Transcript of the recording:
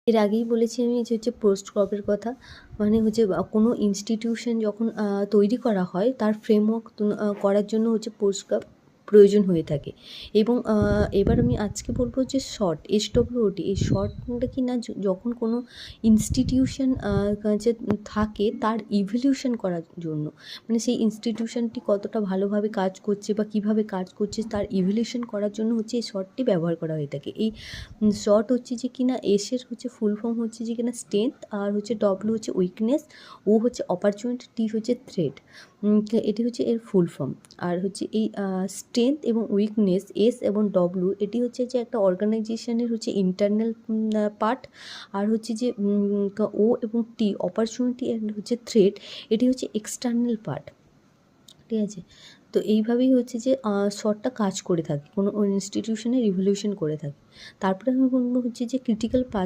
এর আগেই বলেছি আমি যে হচ্ছে পোস্ট ক্রপের কথা। মানে হচ্ছে কোনো ইনস্টিটিউশন যখন তৈরি করা হয় তার ফ্রেমওয়ার্ক করার জন্য হচ্ছে পোস্ট ক্রপ প্রয়োজন হয়ে থাকে। এবং এবার আমি আজকে বলব যে শর্ট SWOT এই শর্টটা কি না যখন কোনো ইনস্টিটিউশন কাছে থাকে তার ইভলিউশন করার জন্য। মানে সেই ইনস্টিটিউশনটি কতটা ভালোভাবে কাজ করছে বা কীভাবে কাজ করছে তার ইভলিউশন করার জন্য হচ্ছে এই শর্টটি ব্যবহার করা হয়ে থাকে। এই শর্ট হচ্ছে যে কিনা এসের হচ্ছে ফুল ফর্ম হচ্ছে যে কিনা স্ট্রেংথ, আর হচ্ছে ডব্লিউ হচ্ছে উইকনেস, ও হচ্ছে অপরচুনিটি, টি হচ্ছে থ্রেট। এটি হচ্ছে এর ফুল ফর্ম। আর হচ্ছে এই স্ট্রেংথ এবং উইকনেস এস এবং ডব্লিউ এটি হচ্ছে যে একটা অর্গানাইজেশনের হচ্ছে ইন্টারনাল পার্ট। আর হচ্ছে যে ও এবং টি অপরচুনিটি অ্যান্ড হচ্ছে থ্রেট এটি হচ্ছে এক্সটার্নাল পার্ট। ঠিক আছে? তো এইভাবেই হচ্ছে যে শর্টটা কাজ করে থাকে কোনো ইনস্টিটিউশনের রিভলিউশন করে থাকে। তারপরে আমি বলবো হচ্ছে যে ক্রিটিক্যাল পাথ